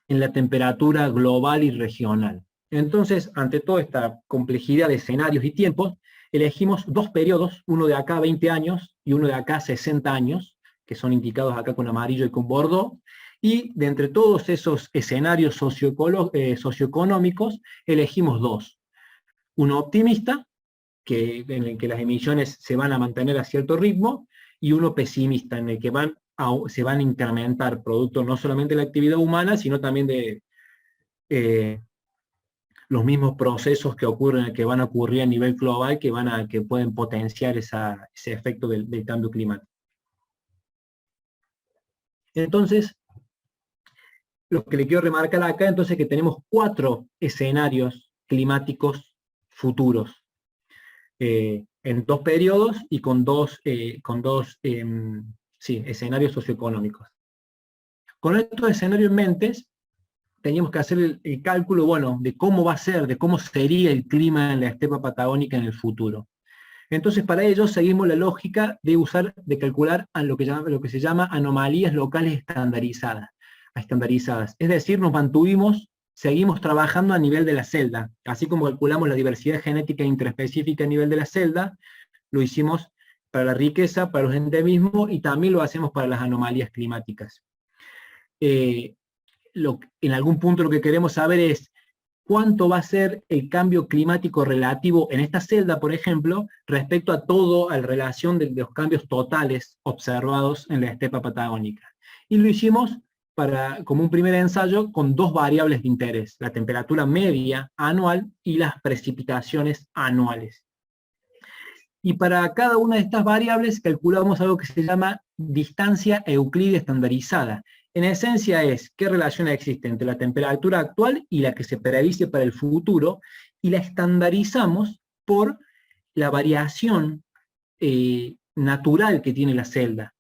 Speaker 2: en la temperatura global y regional. Entonces, ante toda esta complejidad de escenarios y tiempos, elegimos dos periodos, uno de acá 20 años y uno de acá 60 años, que son indicados acá con amarillo y con bordeaux, y de entre todos esos escenarios socioeconómicos, elegimos dos. Uno optimista, en el que las emisiones se van a mantener a cierto ritmo, y uno pesimista, en el que se van a incrementar, producto no solamente de la actividad humana, sino también de los mismos procesos que van a ocurrir a nivel global, que pueden potenciar ese efecto del cambio climático. Entonces, lo que le quiero remarcar acá, entonces, es que tenemos 4 escenarios climáticos futuros, en 2 periodos y con dos escenarios socioeconómicos. Con estos escenarios en mente, teníamos que hacer el cálculo, bueno, de cómo va a ser, de cómo sería el clima en la estepa patagónica en el futuro. Entonces, para ello seguimos la lógica de calcular a lo que se llama anomalías locales estandarizadas. Es decir, seguimos trabajando a nivel de la celda. Así como calculamos la diversidad genética intraespecífica a nivel de la celda, lo hicimos para la riqueza, para los endemismos, y también lo hacemos para las anomalías climáticas. En algún punto lo que queremos saber es cuánto va a ser el cambio climático relativo en esta celda, por ejemplo, respecto a la relación de los cambios totales observados en la estepa patagónica. Y lo hicimos como un primer ensayo con dos variables de interés, la temperatura media anual y las precipitaciones anuales. Y para cada una de estas variables calculamos algo que se llama distancia euclídea estandarizada. En esencia es qué relación existe entre la temperatura actual y la que se predice para el futuro, y la estandarizamos por la variación natural que tiene la celda,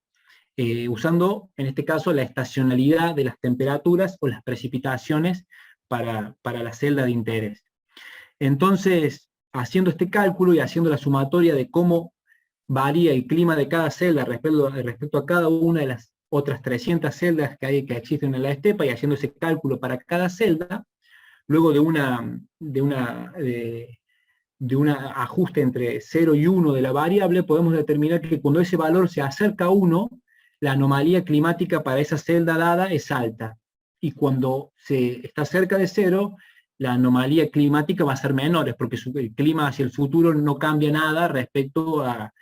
Speaker 2: usando en este caso la estacionalidad de las temperaturas o las precipitaciones para la celda de interés. Entonces, haciendo este cálculo y haciendo la sumatoria de cómo varía el clima de cada celda respecto a cada una de las otras 300 celdas que existen en la estepa, y haciendo ese cálculo para cada celda, luego de un ajuste entre 0 y 1 de la variable, podemos determinar que cuando ese valor se acerca a 1, la anomalía climática para esa celda dada es alta, y cuando se está cerca de 0, la anomalía climática va a ser menor, porque el clima hacia el futuro no cambia nada respecto a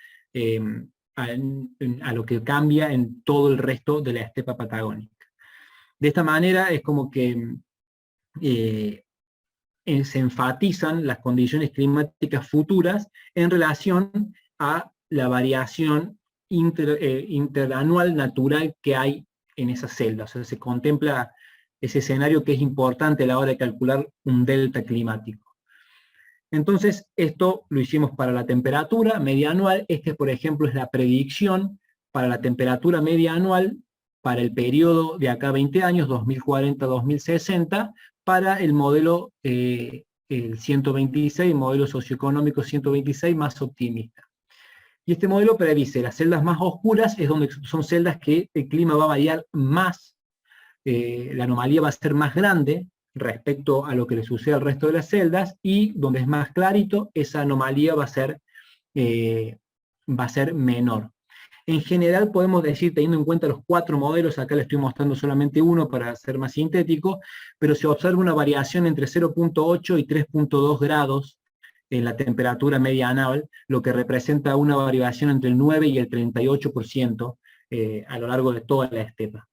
Speaker 2: lo que cambia en todo el resto de la estepa patagónica. De esta manera es como que se enfatizan las condiciones climáticas futuras en relación a la variación interanual natural que hay en esa celda. O sea, se contempla ese escenario que es importante a la hora de calcular un delta climático. Entonces, esto lo hicimos para la temperatura media anual. Por ejemplo, es la predicción para la temperatura media anual para el periodo de acá a 20 años, 2040-2060, para el modelo el 126, modelo socioeconómico 126 más optimista. Y este modelo predice las celdas más oscuras, son celdas que el clima va a variar más, la anomalía va a ser más grande respecto a lo que le sucede al resto de las celdas, y donde es más clarito, esa anomalía va a ser menor. En general podemos decir, teniendo en cuenta los 4 modelos, acá le estoy mostrando solamente uno para ser más sintético, pero se observa una variación entre 0.8 y 3.2 grados en la temperatura media anual, lo que representa una variación entre el 9 y el 38% a lo largo de toda la estepa.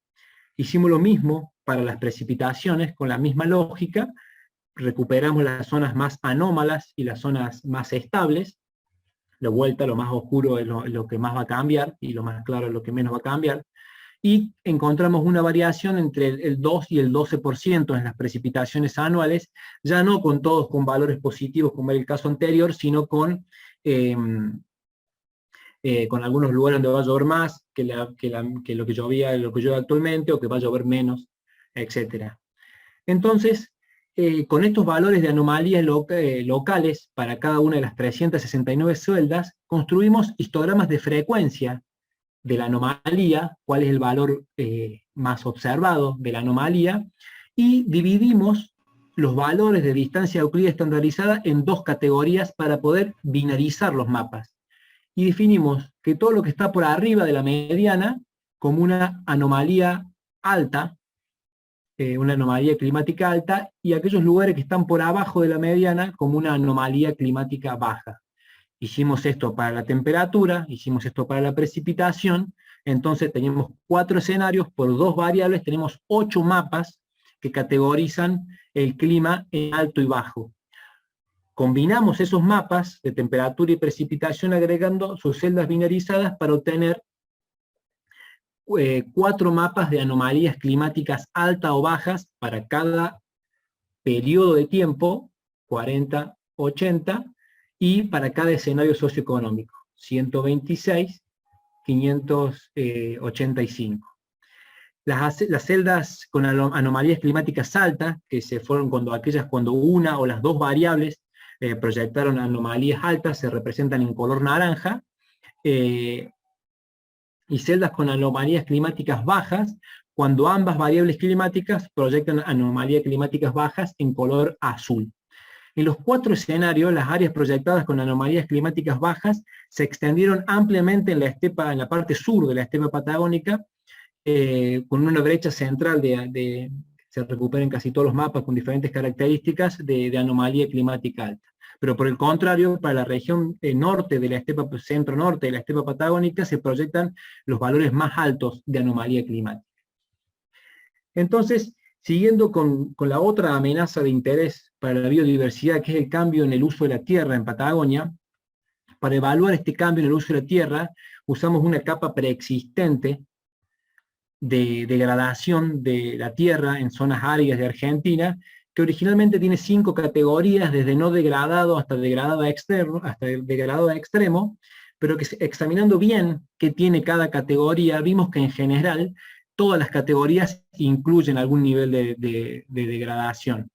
Speaker 2: Hicimos lo mismo para las precipitaciones, con la misma lógica, recuperamos las zonas más anómalas y las zonas más estables. De vuelta, lo más oscuro es lo que más va a cambiar, y lo más claro es lo que menos va a cambiar, y encontramos una variación entre el 2 y el 12% en las precipitaciones anuales, ya no con valores positivos como era el caso anterior, sino con algunos lugares donde va a llover más que lo que llueve actualmente, o que va a llover menos, etc. Entonces, con estos valores de anomalías locales para cada una de las 369 celdas, construimos histogramas de frecuencia de la anomalía, cuál es el valor más observado de la anomalía, y dividimos los valores de distancia euclídea estandarizada en 2 categorías para poder binarizar los mapas. Y definimos que todo lo que está por arriba de la mediana como una anomalía alta, una anomalía climática alta, y aquellos lugares que están por abajo de la mediana como una anomalía climática baja. Hicimos esto para la temperatura, hicimos esto para la precipitación. Entonces tenemos 4 escenarios por 2 variables, tenemos 8 mapas que categorizan el clima en alto y bajo. Combinamos esos mapas de temperatura y precipitación agregando sus celdas binarizadas para obtener 4 mapas de anomalías climáticas altas o bajas para cada periodo de tiempo, 40, 80, y para cada escenario socioeconómico, 126, 585. las celdas con anomalías climáticas altas, que se fueron cuando una o las dos variables proyectaron anomalías altas, se representan en color naranja, y celdas con anomalías climáticas bajas, cuando ambas variables climáticas proyectan anomalías climáticas bajas en color azul. En los 4 escenarios, las áreas proyectadas con anomalías climáticas bajas se extendieron ampliamente en la parte sur de la estepa patagónica, con una brecha central se recuperan casi todos los mapas con diferentes características de anomalía climática alta. Pero por el contrario, para la región norte de la estepa, centro-norte de la estepa patagónica, se proyectan los valores más altos de anomalía climática. Entonces, siguiendo con la otra amenaza de interés para la biodiversidad, que es el cambio en el uso de la tierra en Patagonia, para evaluar este cambio en el uso de la tierra, usamos una capa preexistente de degradación de la tierra en zonas áridas de Argentina, que originalmente tiene 5 categorías, desde no degradado hasta degradado extremo, pero que examinando bien qué tiene cada categoría, vimos que en general todas las categorías incluyen algún nivel de degradación,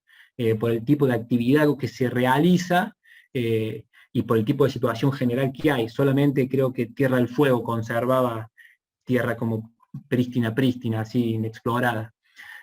Speaker 2: por el tipo de actividad que se realiza y por el tipo de situación general que hay. Solamente creo que Tierra del Fuego conservaba tierra como prístina, así inexplorada.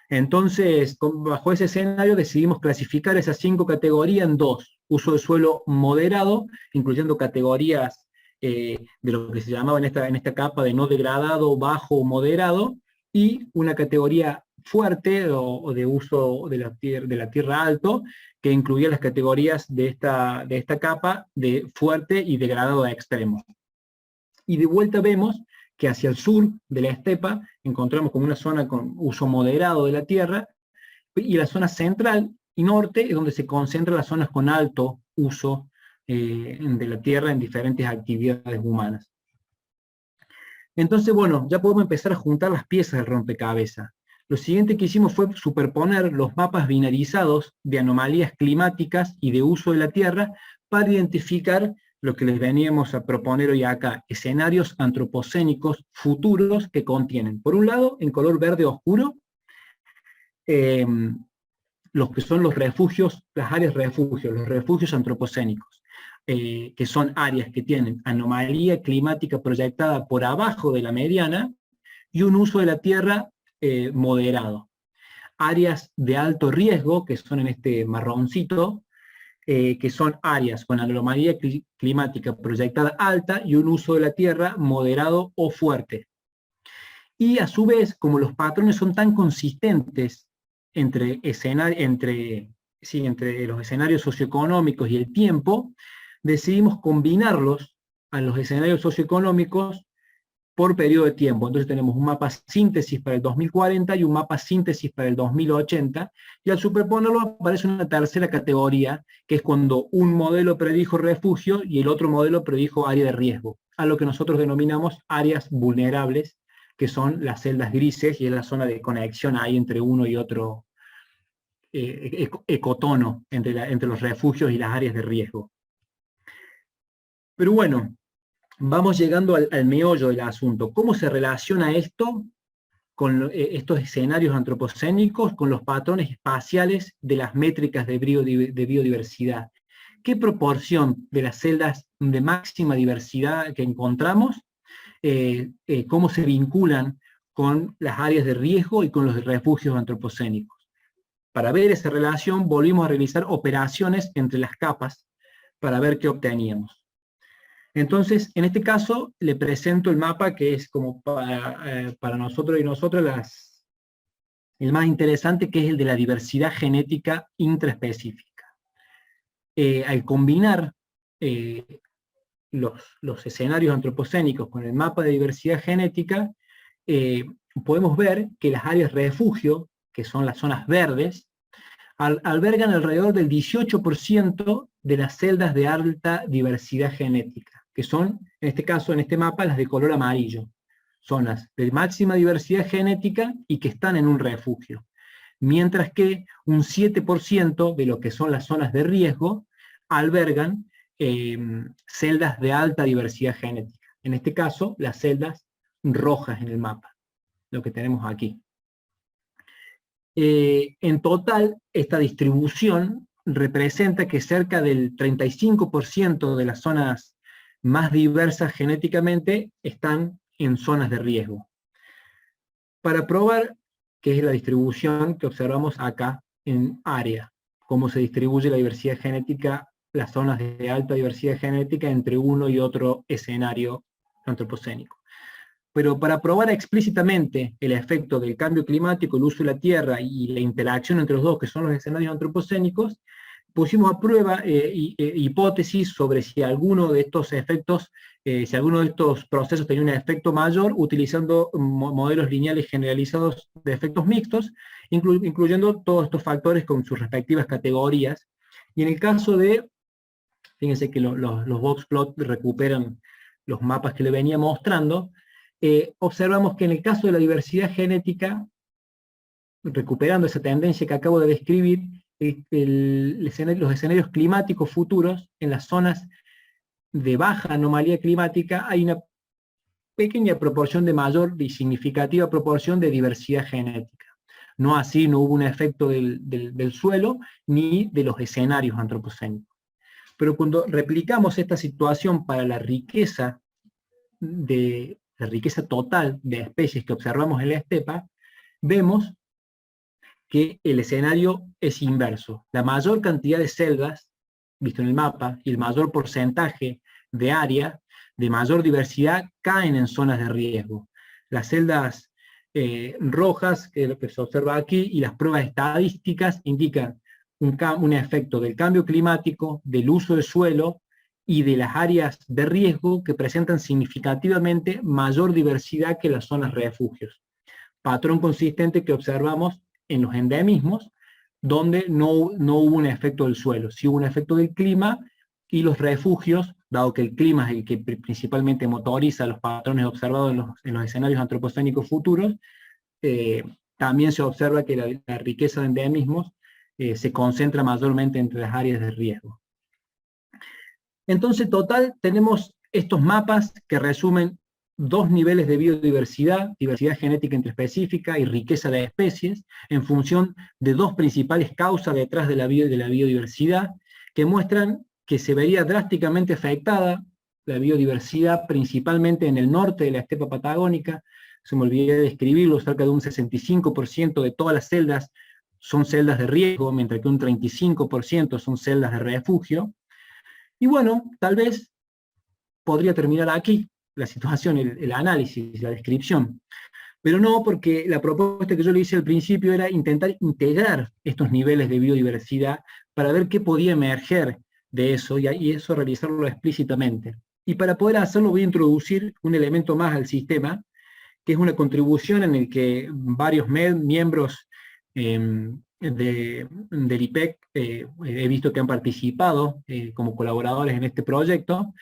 Speaker 2: Entonces, bajo ese escenario decidimos clasificar esas 5 categorías en 2. Uso de suelo moderado, incluyendo categorías de lo que se llamaba en esta capa de no degradado, bajo o moderado, y una categoría fuerte o de uso de la tierra alto, que incluía las categorías de esta capa de fuerte y degradado a extremo. Y de vuelta vemos que hacia el sur de la estepa encontramos como una zona con uso moderado de la tierra, y la zona central y norte es donde se concentran las zonas con alto uso de la tierra en diferentes actividades humanas. Entonces, bueno, ya podemos empezar a juntar las piezas del rompecabezas. Lo siguiente que hicimos fue superponer los mapas binarizados de anomalías climáticas y de uso de la tierra para identificar lo que les veníamos a proponer hoy acá, escenarios antropocénicos futuros que contienen, por un lado, en color verde oscuro, los que son los refugios, las áreas refugios, los refugios antropocénicos, que son áreas que tienen anomalía climática proyectada por abajo de la mediana y un uso de la tierra moderado. Áreas de alto riesgo, que son en este marroncito, que son áreas con anomalía climática proyectada alta y un uso de la tierra moderado o fuerte. Y a su vez, como los patrones son tan consistentes entre los escenarios socioeconómicos y el tiempo, decidimos combinarlos a los escenarios socioeconómicos por periodo de tiempo. Entonces tenemos un mapa síntesis para el 2040 y un mapa síntesis para el 2080, y al superponerlo aparece una tercera categoría, que es cuando un modelo predijo refugio y el otro modelo predijo área de riesgo, a lo que nosotros denominamos áreas vulnerables, que son las celdas grises, y es la zona de conexión ahí entre uno y otro ecotono, entre los refugios y las áreas de riesgo. Pero bueno, vamos llegando al meollo del asunto. ¿Cómo se relaciona esto con estos escenarios antropocénicos con los patrones espaciales de las métricas de biodiversidad? ¿Qué proporción de las celdas de máxima diversidad que encontramos, cómo se vinculan con las áreas de riesgo y con los refugios antropocénicos? Para ver esa relación volvimos a realizar operaciones entre las capas para ver qué obteníamos. Entonces, en este caso, le presento el mapa que es como para nosotros y nosotras el más interesante, que es el de la diversidad genética intraespecífica. Al combinar los escenarios antropocénicos con el mapa de diversidad genética, podemos ver que las áreas refugio, que son las zonas verdes, albergan alrededor del 18% de las celdas de alta diversidad genética, que son, en este caso, en este mapa, las de color amarillo. Zonas de máxima diversidad genética y que están en un refugio. Mientras que un 7% de lo que son las zonas de riesgo albergan celdas de alta diversidad genética. En este caso, las celdas rojas en el mapa, lo que tenemos aquí. En total, esta distribución representa que cerca del 35% de las zonas más diversas genéticamente están en zonas de riesgo. Para probar qué es la distribución que observamos acá en área, cómo se distribuye la diversidad genética, las zonas de alta diversidad genética entre uno y otro escenario antropocénico. Pero para probar explícitamente el efecto del cambio climático, el uso de la tierra y la interacción entre los dos, que son los escenarios antropocénicos, pusimos a prueba hipótesis sobre si alguno de estos efectos, si alguno de estos procesos tenía un efecto mayor, utilizando modelos lineales generalizados de efectos mixtos, incluyendo todos estos factores con sus respectivas categorías. Y en el caso de, fíjense que los box plot recuperan los mapas que le venía mostrando, observamos que en el caso de la diversidad genética, recuperando esa tendencia que acabo de describir, los escenarios climáticos futuros, en las zonas de baja anomalía climática, hay una pequeña proporción de mayor y significativa proporción de diversidad genética. No así, no hubo un efecto del suelo, ni de los escenarios antropocénicos. Pero cuando replicamos esta situación para la riqueza total de especies que observamos en la estepa, vemos que el escenario es inverso. La mayor cantidad de celdas, visto en el mapa, y el mayor porcentaje de área, de mayor diversidad, caen en zonas de riesgo. Las celdas rojas, que es lo que se observa aquí, y las pruebas estadísticas indican un efecto del cambio climático, del uso del suelo, y de las áreas de riesgo que presentan significativamente mayor diversidad que las zonas refugios. Patrón consistente que observamos en los endemismos, donde no hubo un efecto del suelo, sí hubo un efecto del clima, y los refugios, dado que el clima es el que principalmente motoriza los patrones observados en los escenarios antropocénicos futuros, también se observa que la riqueza de endemismos se concentra mayormente entre las áreas de riesgo. Entonces, total, tenemos estos mapas que resumen dos niveles de biodiversidad, diversidad genética intraespecífica y riqueza de especies, en función de dos principales causas detrás de la biodiversidad, que muestran que se vería drásticamente afectada la biodiversidad, principalmente en el norte de la estepa patagónica. Se me olvidé de describirlo, cerca de un 65% de todas las celdas son celdas de riesgo, mientras que un 35% son celdas de refugio. Y bueno, tal vez podría terminar aquí la situación, el análisis, la descripción. Pero no, porque la propuesta que yo le hice al principio era intentar integrar estos niveles de biodiversidad para ver qué podía emerger de eso, y eso realizarlo explícitamente. Y para poder hacerlo voy a introducir un elemento más al sistema, que es una contribución en el que varios miembros del IPEC he visto que han participado como colaboradores en este proyecto,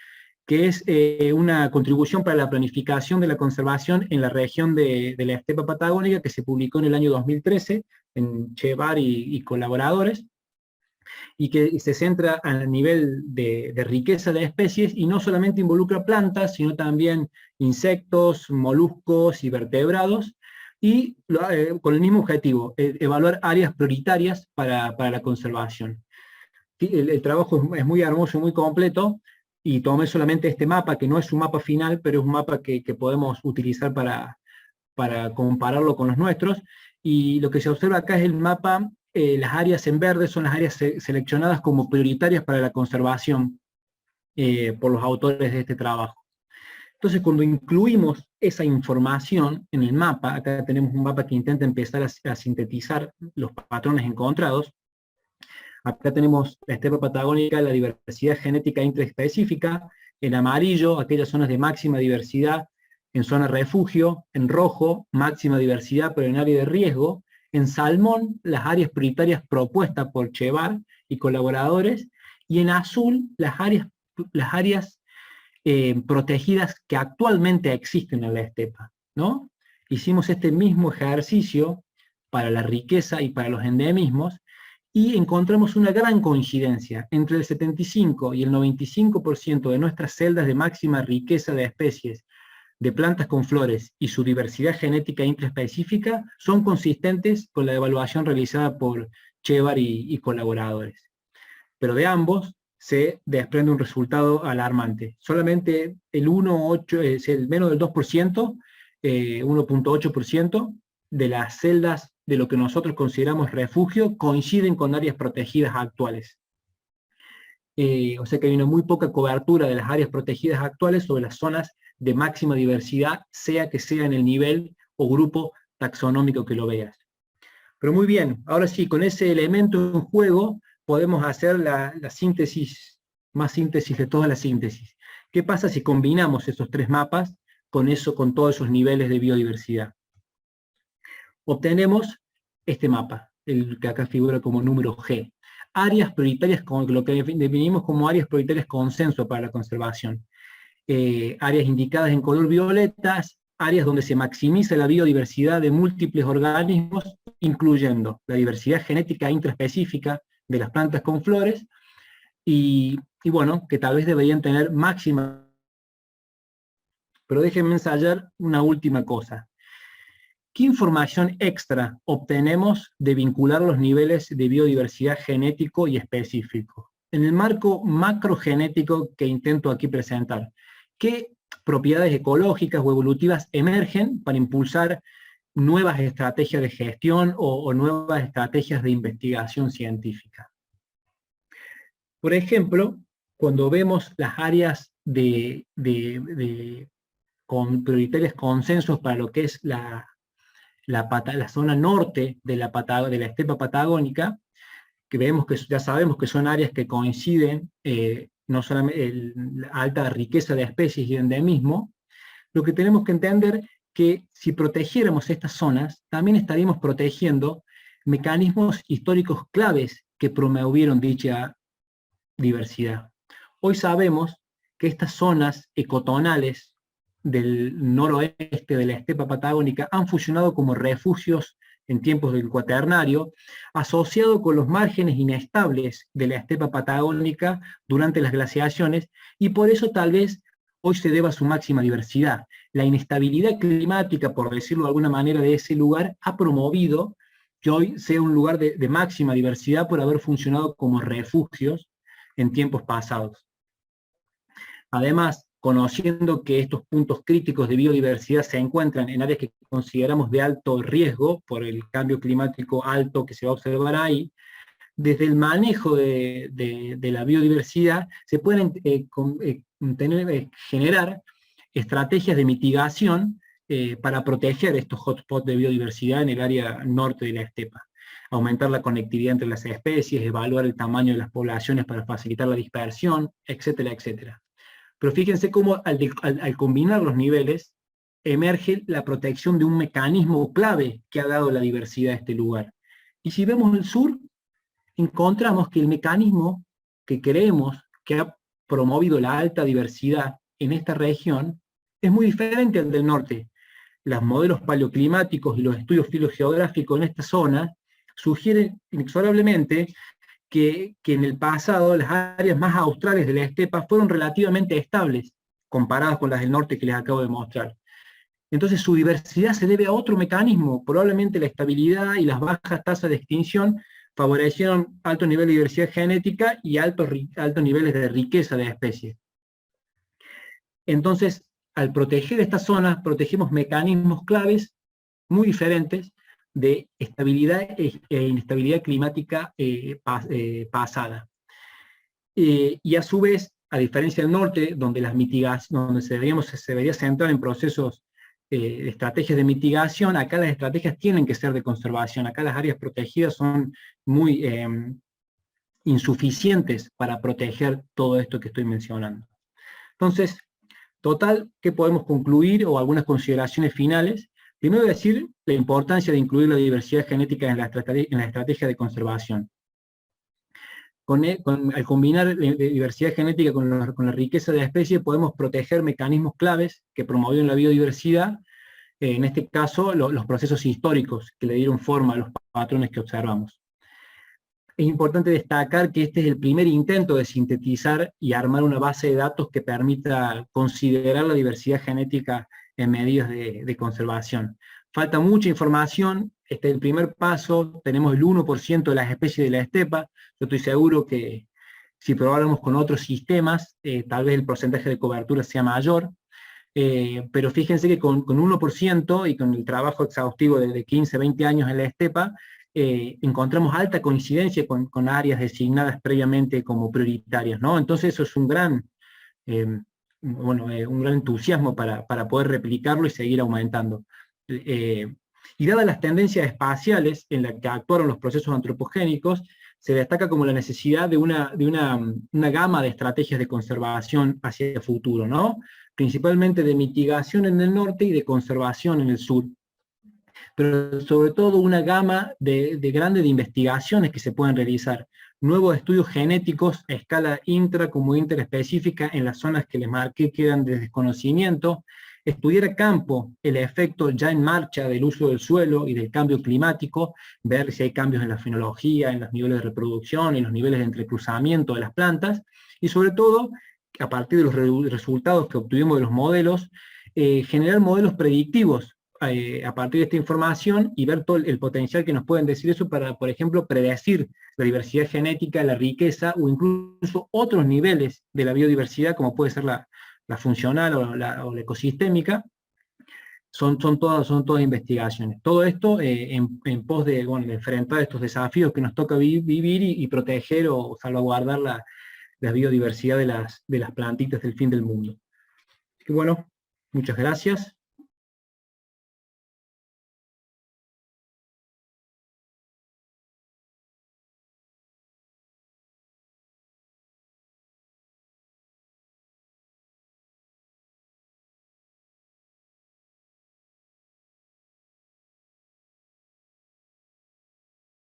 Speaker 2: que es una contribución para la planificación de la conservación en la región de la estepa patagónica, que se publicó en el año 2013 en Chevar y colaboradores, y que se centra a nivel de riqueza de especies, y no solamente involucra plantas, sino también insectos, moluscos y vertebrados, y con el mismo objetivo, evaluar áreas prioritarias para la conservación. El trabajo es muy hermoso, muy completo, y tomé solamente este mapa, que no es un mapa final, pero es un mapa que podemos utilizar para compararlo con los nuestros, y lo que se observa acá es el mapa. Las áreas en verde son las áreas seleccionadas como prioritarias para la conservación por los autores de este trabajo. Entonces, cuando incluimos esa información en el mapa, acá tenemos un mapa que intenta empezar a sintetizar los patrones encontrados. Acá tenemos la estepa patagónica, la diversidad genética intraespecífica, en amarillo, aquellas zonas de máxima diversidad en zona refugio, en rojo, máxima diversidad pero en área de riesgo, en salmón, las áreas prioritarias propuestas por Chevar y colaboradores, y en azul, las áreas protegidas que actualmente existen en la estepa, ¿no? Hicimos este mismo ejercicio para la riqueza y para los endemismos, y encontramos una gran coincidencia entre el 75 y el 95% de nuestras celdas de máxima riqueza de especies de plantas con flores y su diversidad genética intraespecífica son consistentes con la evaluación realizada por Chevar y colaboradores. Pero de ambos se desprende un resultado alarmante. Solamente el 1,8, es el menos del 2%, 1,8% de las celdas de lo que nosotros consideramos refugio coinciden con áreas protegidas actuales. O sea que hay una muy poca cobertura de las áreas protegidas actuales sobre las zonas de máxima diversidad, sea que sea en el nivel o grupo taxonómico que lo veas. Pero muy bien, ahora sí, con ese elemento en juego podemos hacer la síntesis, más síntesis de toda la síntesis. ¿Qué pasa si combinamos esos tres mapas con todos esos niveles de biodiversidad? Obtenemos este mapa, el que acá figura como número G. Áreas prioritarias, lo que definimos como áreas prioritarias consenso para la conservación. Áreas indicadas en color violetas, áreas donde se maximiza la biodiversidad de múltiples organismos, incluyendo la diversidad genética intraespecífica de las plantas con flores, y bueno, que tal vez deberían tener máxima. Pero déjenme ensayar una última cosa. ¿Qué información extra obtenemos de vincular los niveles de biodiversidad genético y específico? En el marco macrogenético que intento aquí presentar, ¿qué propiedades ecológicas o evolutivas emergen para impulsar nuevas estrategias de gestión o nuevas estrategias de investigación científica? Por ejemplo, cuando vemos las áreas con prioritarios consensos para lo que es la zona norte de la estepa patagónica, que ya sabemos que son áreas que coinciden no solamente la alta riqueza de especies y endemismo, lo que tenemos que entender que si protegiéramos estas zonas, también estaríamos protegiendo mecanismos históricos claves que promovieron dicha diversidad. Hoy sabemos que estas zonas ecotonales del noroeste de la estepa patagónica han funcionado como refugios en tiempos del Cuaternario, asociado con los márgenes inestables de la estepa patagónica durante las glaciaciones, y por eso tal vez hoy se deba a su máxima diversidad. La inestabilidad climática, por decirlo de alguna manera, de ese lugar ha promovido que hoy sea un lugar de máxima diversidad por haber funcionado como refugios en tiempos pasados. Además, conociendo que estos puntos críticos de biodiversidad se encuentran en áreas que consideramos de alto riesgo por el cambio climático alto que se va a observar ahí, desde el manejo de la biodiversidad se pueden generar estrategias de mitigación para proteger estos hotspots de biodiversidad en el área norte de la estepa. Aumentar la conectividad entre las especies, evaluar el tamaño de las poblaciones para facilitar la dispersión, etcétera, etcétera. Pero fíjense cómo al combinar los niveles, emerge la protección de un mecanismo clave que ha dado la diversidad a este lugar. Y si vemos el sur, encontramos que el mecanismo que creemos que ha promovido la alta diversidad en esta región es muy diferente al del norte. Los modelos paleoclimáticos y los estudios filogeográficos en esta zona sugieren inexorablemente que en el pasado las áreas más australes de la estepa fueron relativamente estables, comparadas con las del norte que les acabo de mostrar. Entonces su diversidad se debe a otro mecanismo, probablemente la estabilidad y las bajas tasas de extinción favorecieron alto nivel de diversidad genética y altos niveles de riqueza de especies. Entonces, al proteger estas zonas, protegemos mecanismos claves muy diferentes de estabilidad e inestabilidad climática pasada. Y a su vez, a diferencia del norte, donde las mitigaciones, donde se debería centrar en procesos de estrategias de mitigación, acá las estrategias tienen que ser de conservación. Acá las áreas protegidas son muy insuficientes para proteger todo esto que estoy mencionando. Entonces, total, ¿qué podemos concluir o algunas consideraciones finales? Primero decir la importancia de incluir la diversidad genética en la estrategia de conservación. Al combinar la diversidad genética con la riqueza de especies, podemos proteger mecanismos claves que promovieron la biodiversidad, en este caso los procesos históricos que le dieron forma a los patrones que observamos. Es importante destacar que este es el primer intento de sintetizar y armar una base de datos que permita considerar la diversidad genética en medidas de conservación. Falta mucha información, este es el primer paso, tenemos el 1% de las especies de la estepa, yo estoy seguro que si probáramos con otros sistemas, tal vez el porcentaje de cobertura sea mayor, pero fíjense que con 1% y con el trabajo exhaustivo de 15, 20 años en la estepa, encontramos alta coincidencia con áreas designadas previamente como prioritarias, ¿no? Entonces eso es un gran, un gran entusiasmo para poder replicarlo y seguir aumentando. Y dadas las tendencias espaciales en las que actuaron los procesos antropogénicos, se destaca como la necesidad de una gama de estrategias de conservación hacia el futuro, ¿no? Principalmente de mitigación en el norte y de conservación en el sur. Pero sobre todo una gama grande de investigaciones que se pueden realizar. Nuevos estudios genéticos a escala intra como interespecífica en las zonas que les marqué quedan de desconocimiento, estudiar a campo el efecto ya en marcha del uso del suelo y del cambio climático, ver si hay cambios en la fenología, en los niveles de reproducción, en los niveles de entrecruzamiento de las plantas, y sobre todo, a partir de los resultados que obtuvimos de los modelos, generar modelos predictivos a partir de esta información y ver todo el potencial que nos pueden decir eso para, por ejemplo, predecir la diversidad genética, la riqueza o incluso otros niveles de la biodiversidad, como puede ser la funcional o la ecosistémica. Son todas investigaciones. Todo esto en pos de enfrentar estos desafíos que nos toca vivir y proteger o salvaguardar la biodiversidad de las plantitas del fin del mundo. Y bueno, muchas gracias.